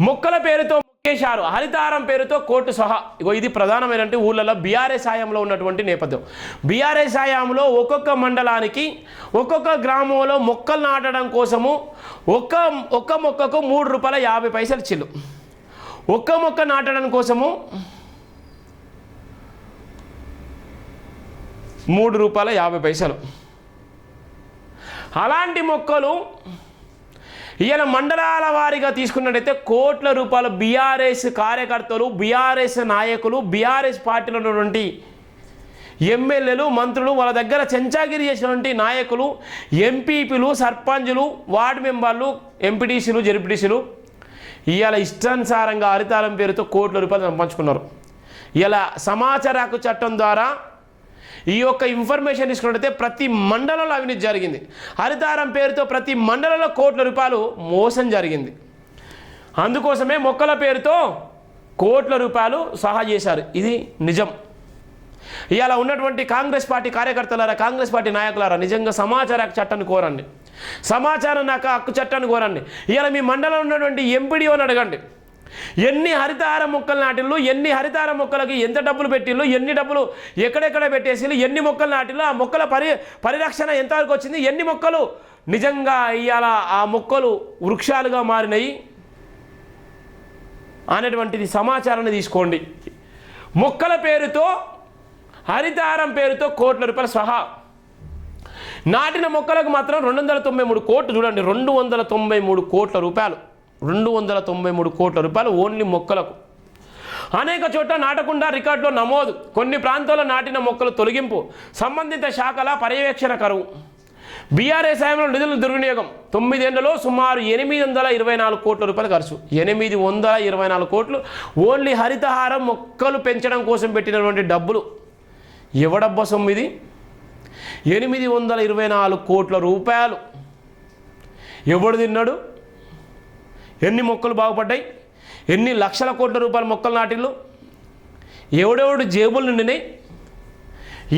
మొక్కల పేరుతో మొక్కేశారు, హరితారం పేరుతో కోర్టు సహా. ఇగో ఇది ప్రధానమైనటువంటి ఊళ్ళలో బీఆర్ఎస్ హయాంలో ఉన్నటువంటి నేపథ్యం. బీఆర్ఎస్ హయాంలో ఒక్కొక్క మండలానికి ఒక్కొక్క గ్రామంలో మొక్కలు నాటడం కోసము ఒక్క మొక్కకు ₹3.50 ఇచ్చిళ్ళు. ఒక్క మొక్క నాటడం కోసము ₹3.50. అలాంటి మొక్కలు ఈయన మండలాల వారీగా తీసుకున్నట్టయితే కోట్ల రూపాయలు బీఆర్ఎస్ కార్యకర్తలు, బీఆర్ఎస్ నాయకులు, బీఆర్ఎస్ పార్టీలో ఉన్నటువంటి ఎమ్మెల్యేలు, మంత్రులు, వాళ్ళ దగ్గర చెంచాగిరి చేసినటువంటి నాయకులు, ఎంపీపీలు, సర్పంచులు, వార్డు మెంబర్లు, ఎంపీటీసీలు, జెడ్పీటీసీలు ఇవాళ ఇష్టానుసారంగా హరితారం పేరుతో కోట్ల రూపాయలు సంపాదించుకున్నారు. ఇలా సమాచార హక్కు చట్టం ద్వారా ఈ యొక్క ఇన్ఫర్మేషన్ తీసుకున్నట్టయితే ప్రతి మండలంలో అవినీతి జరిగింది. హరితారం పేరుతో ప్రతి మండలంలో కోట్ల రూపాయలు మోసం జరిగింది. అందుకోసమే మొక్కల పేరుతో కోట్ల రూపాయలు సహా చేశారు. ఇది నిజం. ఇవాళ ఉన్నటువంటి కాంగ్రెస్ పార్టీ కార్యకర్తలారా, కాంగ్రెస్ పార్టీ నాయకులారా, నిజంగా సమాచార హక్కు చట్టాన్ని కోరండి, సమాచారం హక్కు చట్టాన్ని కోరండి. ఇవాళ మీ మండలంలో ఉన్నటువంటి ఎంపీడీఓని అడగండి, ఎన్ని హరితార మొక్కలు నాటిళ్ళు, ఎన్ని హరితార మొక్కలకి ఎంత డబ్బులు పెట్టిళ్ళు, ఎన్ని డబ్బులు ఎక్కడెక్కడ పెట్టేసి, ఎన్ని మొక్కలు నాటిళ్ళు, ఆ మొక్కల పరిరక్షణ ఎంతవరకు వచ్చింది, ఎన్ని మొక్కలు నిజంగా ఇవాళ ఆ మొక్కలు వృక్షాలుగా మారినాయి అనేటువంటిది సమాచారాన్ని తీసుకోండి. మొక్కల పేరుతో హరితారం పేరుతో కోట్ల రూపాయలు సహా. నాటిన మొక్కలకు మాత్రం 293 కోట్లు. చూడండి, 293 కోట్ల రూపాయలు, 293 కోట్ల రూపాయలు ఓన్లీ మొక్కలకు. అనేక చోట్ల నాటకుండా రికార్డులో నమోదు, కొన్ని ప్రాంతాల్లో నాటిన మొక్కలు తొలగింపు, సంబంధిత శాఖల పర్యవేక్షణ కరువు. బీఆర్ఎస్ హయాంలో నిధుల దుర్వినియోగం, 9 ఏళ్లలో సుమారు 824 కోట్ల రూపాయలు ఖర్చు. 824 కోట్లు ఓన్లీ హరితహారం మొక్కలు పెంచడం కోసం పెట్టినటువంటి డబ్బులు. ఎవడబ్బా సొమ్ము ఇది? 824 కోట్ల రూపాయలు ఎవడు తిన్నాడు? ఎన్ని మొక్కలు బాగుపడ్డాయి? ఎన్ని లక్షల కోట్ల రూపాయల మొక్కలు నాటిళ్ళు? ఎవడెవడు జేబులు నిండినాయి?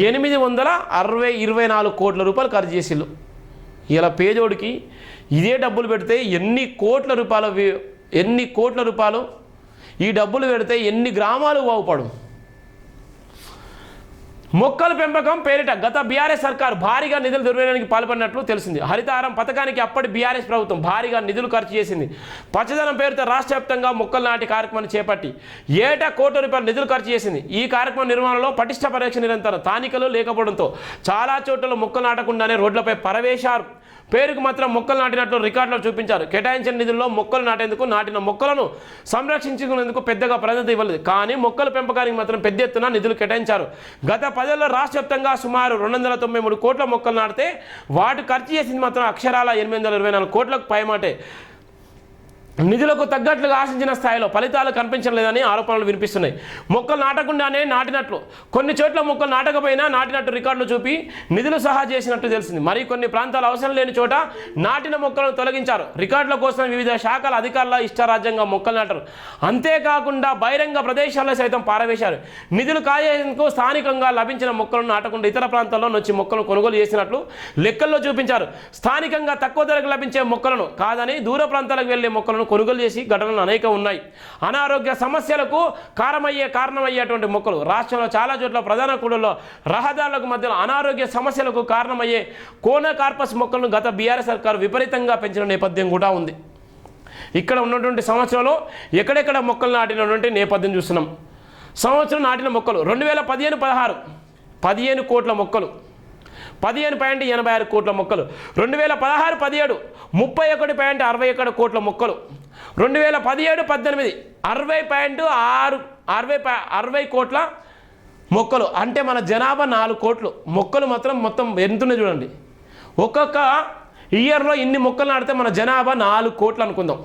824 కోట్ల రూపాయలు ఖర్చు చేసిళ్ళు. ఇలా పేదోడికి ఇదే డబ్బులు పెడితే ఎన్ని కోట్ల రూపాయలు ఈ డబ్బులు పెడితే ఎన్ని గ్రామాలు బాగుపడు. మొక్కల పెంపకం పేరిట గత బీఆర్ఎస్ సర్కారు భారీగా నిధులు దుర్వినియోగానికి పాల్పడినట్లు తెలిసింది. హరితహారం పథకానికి అప్పటి బీఆర్ఎస్ ప్రభుత్వం భారీగా నిధులు ఖర్చు చేసింది. పచ్చదనం పేరుతో రాష్ట్ర వ్యాప్తంగా మొక్కలు నాటి కార్యక్రమాన్ని చేపట్టి ఏటా కోట్ల రూపాయల నిధులు ఖర్చు చేసింది. ఈ కార్యక్రమం నిర్వహణలో పటిష్ట పర్యవేక్షణ నిరంతరం స్థానికలు లేకపోవడంతో చాలా చోట్ల మొక్కలు నాటకుండానే రోడ్లపై పరవేశారు. పేరుకు మాత్రం మొక్కలు నాటినట్లు రికార్డులో చూపించారు. కేటాయించిన నిధుల్లో మొక్కలు నాటేందుకు, నాటిన మొక్కలను సంరక్షించుకునేందుకు పెద్దగా ప్రాధాన్యత ఇవ్వలేదు. కానీ మొక్కల పెంపకానికి మాత్రం పెద్ద ఎత్తున నిధులు కేటాయించారు. గత 10 ఏళ్లలో రాష్ట్ర వ్యాప్తంగా సుమారు 293 కోట్ల మొక్కలు నాటితే వాటి ఖర్చు చేసింది మాత్రం అక్షరాల 824 కోట్లకు పైమాటే. నిధులకు తగ్గట్లుగా ఆశించిన స్థాయిలో ఫలితాలు కనిపించలేదని ఆరోపణలు వినిపిస్తున్నాయి. మొక్కలు నాటకుండానే నాటినట్లు, కొన్ని చోట్ల మొక్కలు నాటకపోయినా నాటినట్టు రికార్డులు చూపి నిధులు సహా చేసినట్టు తెలిసింది. మరి కొన్ని ప్రాంతాలు అవసరం లేని చోట నాటిన మొక్కలను తొలగించారు. రికార్డుల కోసం వివిధ శాఖల అధికారుల ఇష్టారాజ్యంగా మొక్కలు నాటారు. అంతేకాకుండా బహిరంగ ప్రదేశాల్లో సైతం పారవేశారు. నిధులు కాజేందుకు స్థానికంగా లభించిన మొక్కలను నాటకుండా ఇతర ప్రాంతాల్లో నుంచి మొక్కలను కొనుగోలు చేసినట్లు లెక్కల్లో చూపించారు. స్థానికంగా తక్కువ ధరకు లభించే మొక్కలను కాదని దూర ప్రాంతాలకు వెళ్లే మొక్కలను కొనుగోలు చేసి ఘటనలు అనేక ఉన్నాయి. అనారోగ్య సమస్యలకు కారణమయ్యేటువంటి మొక్కలు రాష్ట్రంలో చాలా చోట్ల ప్రధాన కూడల్లో రహదారులకు మధ్యలో అనారోగ్య సమస్యలకు కారణమయ్యే కోనోకార్పస్ మొక్కలను గత బీఆర్ఎస్ సర్కారు విపరీతంగా పెంచిన నేపథ్యం కూడా ఉంది. ఇక్కడ ఉన్నటువంటి సంవత్సరంలో ఎక్కడెక్కడ మొక్కలు నాటినటువంటి నేపథ్యం చూస్తున్నాం. సంవత్సరం నాటిన మొక్కలు 2015-16 15 కోట్ల మొక్కలు, 15.86 కోట్ల మొక్కలు. 2016-17 31.61 కోట్ల మొక్కలు. 2017-18 60 కోట్ల మొక్కలు. అంటే మన జనాభా 4 కోట్లు. మొక్కలు మొత్తం ఎంతున్నాయి చూడండి. ఒక్కొక్క ఇయర్లో ఇన్ని మొక్కలు నాటితే మన జనాభా 4 కోట్లు అనుకుందాం.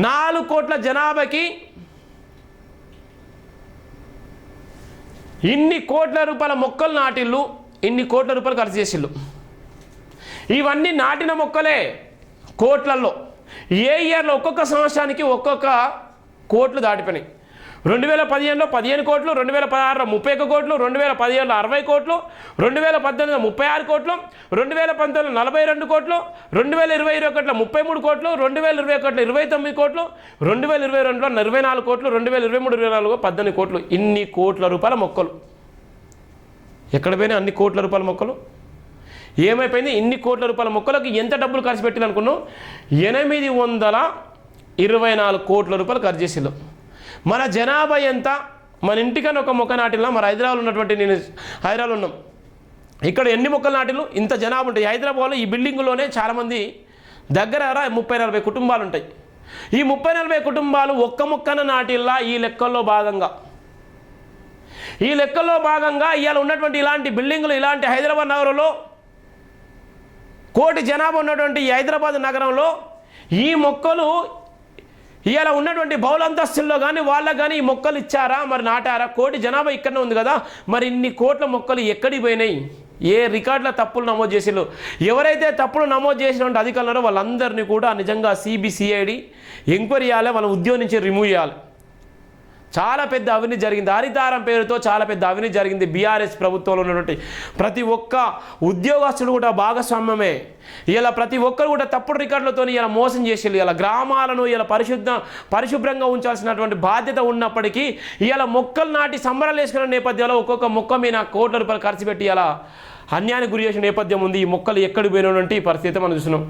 4 కోట్ల జనాభాకి ఇన్ని కోట్ల రూపాయల మొక్కలు నాటిళ్ళు, ఇన్ని కోట్ల రూపాయలు ఖర్చు చేసిళ్ళు. ఇవన్నీ నాటిన మొక్కలే కోట్లల్లో. ఏ ఇయర్లో ఒక్కొక్క సంవత్సరానికి ఒక్కొక్క కోట్లు దాటిపోయినాయి. 2015లో 15 కోట్లు, 2016లో 31 కోట్లు, 2017లో 60 కోట్లు, 2018లో 36 కోట్లు, 2019లో 42 కోట్లు, 2020-21లో 33 కోట్లు, 2021లో 29 కోట్లు, 2022లో 24 కోట్లు, 2023-24లో 18 కోట్లు. ఇన్ని కోట్ల రూపాయల మొక్కలు ఎక్కడ పోయినా? అన్ని కోట్ల రూపాయల మొక్కలు ఏమైపోయింది? ఇన్ని కోట్ల రూపాయల మొక్కలకు ఎంత డబ్బులు ఖర్చు పెట్టిన అనుకున్నాం? 824 కోట్ల రూపాయలు ఖర్చు చేసిళ్ళు. మన జనాభా ఎంత? మన ఇంటికన్నా ఒక మొక్క నాటినా? మరి హైదరాబాద్లో ఉన్నటువంటి, నేను హైదరాబాద్లో ఉన్నాం, ఇక్కడ ఎన్ని మొక్కలు నాటిలు? ఇంత జనాభా ఉంటాయి హైదరాబాద్లో. ఈ బిల్డింగులోనే చాలామంది దగ్గర 30-40 కుటుంబాలు ఉంటాయి. ఈ 30-40 కుటుంబాలు ఒక్క మొక్కన నాటిల్లా ఈ లెక్కల్లో భాగంగా. ఈ లెక్కల్లో భాగంగా ఇవాళ ఉన్నటువంటి ఇలాంటి బిల్డింగులు, ఇలాంటి హైదరాబాద్ నగరంలో, కోటి జనాభా ఉన్నటువంటి ఈ హైదరాబాద్ నగరంలో ఈ మొక్కలు ఇవాళ ఉన్నటువంటి బహుళంతస్తుల్లో కానీ వాళ్ళకు కానీ ఈ మొక్కలు ఇచ్చారా? మరి నాటారా? కోటి జనాభా ఇక్కడనే ఉంది కదా, మరి ఇన్ని కోట్ల మొక్కలు ఎక్కడికి పోయినాయి? ఏ రికార్డుల తప్పులు నమోదు చేసిళ్ళు? ఎవరైతే తప్పులు నమోదు చేసినటువంటి అధికారులు వాళ్ళందరినీ కూడా నిజంగా సిబిసిఐడి ఎంక్వైరీ చేయాలి, వాళ్ళ ఉద్యోగం నుంచి రిమూవ్ చేయాలి. చాలా పెద్ద అవినీతి జరిగింది. హరితారం పేరుతో చాలా పెద్ద అవినీతి జరిగింది. బీఆర్ఎస్ ప్రభుత్వంలో ఉన్నటువంటి ప్రతి ఒక్క ఉద్యోగస్తుడు కూడా భాగస్వామ్యమే. ఇలా ప్రతి ఒక్కరు కూడా తప్పుడు రికార్డులతో ఇలా మోసం చేసేళ్ళు. ఇలా గ్రామాలను ఇలా పరిశుభ్రంగా ఉంచాల్సినటువంటి బాధ్యత ఉన్నప్పటికీ ఇలా మొక్కలు నాటి సంబరాలు వేసుకున్న నేపథ్యంలో ఒక్కొక్క మొక్క మీద కోట్ల రూపాయలు ఖర్చు పెట్టి ఇలా అన్యాయానికి గురి చేసిన నేపథ్యం ఉంది. ఈ మొక్కలు ఎక్కడికి పోయినటువంటి పరిస్థితి మనం చూస్తున్నాం.